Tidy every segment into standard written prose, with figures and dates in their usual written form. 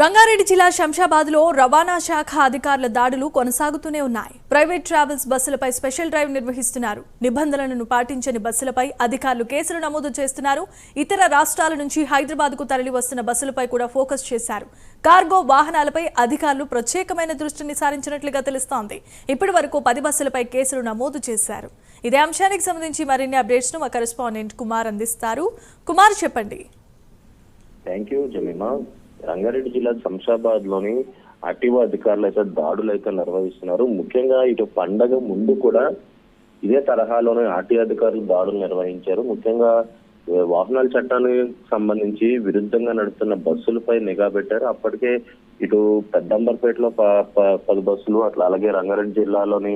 రంగారెడ్డి జిల్లా శంషాబాద్లో రవాణా శాఖ అధికారుల దాడులు కొనసాగుతూనే ఉన్నాయి. ప్రైవేట్ ట్రావెల్స్ బస్సులపై స్పెషల్ డ్రైవ్ నిర్వహిస్తున్నారు. నిబంధనలను పాటించని బస్సులపై అధికారులు కేసులు నమోదు చేస్తున్నారు. ఇతర రాష్ట్రాల నుంచి హైదరాబాద్కు తరలి వస్తున్న బస్సులపై కూడా ఫోకస్ చేశారు. కార్గో వాహనాలపై అధికారులు ప్రత్యేకమైన దృష్టిని సారించినట్లుగా తెలుస్తోంది. ఇప్పటి వరకు 10 బస్సులపై కేసులు నమోదు చేశారు. ఇదే అంశానికి సంబంధించి మరిన్ని అప్డేట్స్ ను మా కరెస్పాండెంట్ కుమార్ అందిస్తారు. కుమార్, చెప్పండి. Thank you Jemimah. రంగారెడ్డి జిల్లా శంషాబాద్ లోని ఆర్టీఓ అధికారులు అయితే దాడులు అయితే నిర్వహిస్తున్నారు. ముఖ్యంగా ఇటు పండగ ముందు కూడా ఇదే తరహాలోనే ఆర్టీఓ అధికారులు దాడులు నిర్వహించారు. ముఖ్యంగా వాహనాల చట్టానికి సంబంధించి విరుద్ధంగా నడుస్తున్న బస్సులపై నిఘా పెట్టారు. అప్పటికే ఇటు పెద్దంబర్పేటలో 10 బస్సులు, అట్లా అలాగే రంగారెడ్డి జిల్లాలోని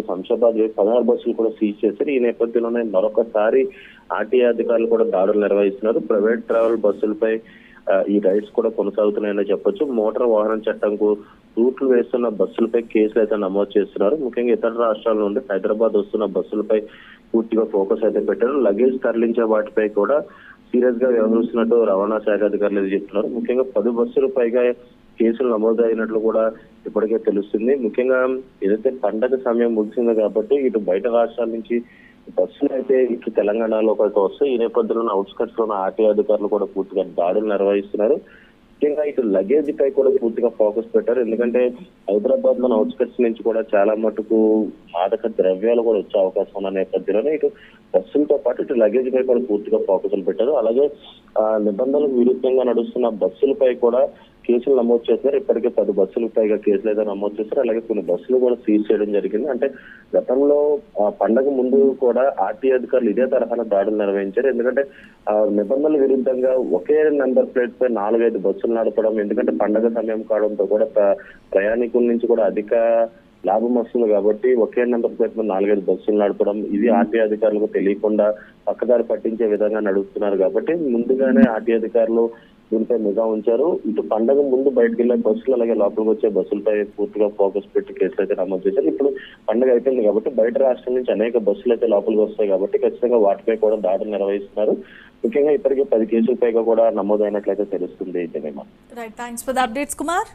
శంషాబాద్ 16 బస్సులు కూడా సీజ్ చేశారు. ఈ నేపథ్యంలోనే మరొకసారి ఆర్టీఓ అధికారులు కూడా దాడులు నిర్వహిస్తున్నారు. ప్రైవేట్ ట్రావెల్ బస్సులపై ఈ రైడ్స్ కూడా కొనసాగుతున్నాయని చెప్పొచ్చు. మోటార్ వాహన చట్టంకు రూట్లు వేస్తున్న బస్సులపై కేసులు అయితే నమోదు చేస్తున్నారు. ముఖ్యంగా ఇతర రాష్ట్రాల నుండి హైదరాబాద్ వస్తున్న బస్సులపై పూర్తిగా ఫోకస్ అయితే పెట్టారు. లగేజ్ తరలించే వాటిపై కూడా సీరియస్ గా వ్యవహరిస్తున్నట్టు రవాణా శాఖ అధికారులు చెప్తున్నారు. ముఖ్యంగా 10 బస్సులు పైగా కేసులు నమోదైనట్లు కూడా ఇప్పటికే తెలుస్తుంది. ముఖ్యంగా ఏదైతే పండగ సమయం ముగిసింది కాబట్టి ఇటు బయట రాష్ట్రాల నుంచి బస్సులు అయితే ఇటు తెలంగాణలో అయితే వస్తాయి. ఈ నేపథ్యంలో అవుట్స్కట్స్ లో ఆర్టీఓ అధికారులు కూడా పూర్తిగా దాడులు నిర్వహిస్తున్నారు. ముఖ్యంగా ఇటు లగేజ్ పై కూడా పూర్తిగా ఫోకస్ పెట్టారు. ఎందుకంటే హైదరాబాద్ లోని అవుట్స్కట్స్ నుంచి కూడా చాలా మటుకు మాదక ద్రవ్యాలు కూడా వచ్చే అవకాశం ఉన్న నేపథ్యంలోనే ఇటు బస్సులతో పాటు ఇటు లగేజ్ పై కూడా పూర్తిగా ఫోకస్లు పెట్టారు. అలాగే నిబంధనలకు విరుద్ధంగా నడుస్తున్న బస్సులపై కూడా కేసులు నమోదు చేశారు. ఇప్పటికే 10 బస్సులకు పైగా కేసులు అయితే నమోదు చేశారు. అలాగే కొన్ని బస్సులు కూడా సీజ్ చేయడం జరిగింది. అంటే గతంలో పండగ ముందు కూడా ఆర్టీఓ అధికారులు ఇదే తరహాలో దాడులు నిర్వహించారు. ఎందుకంటే నిబంధనల విరుద్ధంగా ఒకే నెంబర్ ప్లేట్ పై 4-5 బస్సులు నడపడం, ఎందుకంటే పండగ సమయం కావడంతో కూడా ప్రయాణికుల నుంచి కూడా అధిక లాభం వస్తుంది కాబట్టి ఒకే నెంబర్ ప్లేట్ మీద 4-5 బస్సులు నడపడం, ఇది ఆర్టీఓ అధికారులకు తెలియకుండా పక్కదారి పట్టించే విధంగా నడుస్తున్నారు. కాబట్టి ముందుగానే ఆర్టీఓ అధికారులు దీనిపై నిఘా ఉంచారు. ఇటు పండగ ముందు బయటకు వెళ్లే బస్సులు, అలాగే లోపలికి వచ్చే బస్సులపై పూర్తిగా ఫోకస్ పెట్టి కేసులు అయితే నమోదు చేశారు. ఇప్పుడు పండగ అయిపోయింది కాబట్టి బయట రాష్ట్రం నుంచి అనేక బస్సులు అయితే లోపలికి వస్తాయి కాబట్టి ఖచ్చితంగా వాటిపై కూడా దాడులు నిర్వహిస్తున్నారు. ముఖ్యంగా ఇప్పటికే 10 కేసుల పైగా కూడా నమోదైనట్లయితే తెలుస్తుంది. Right, thanks for the updates Kumar.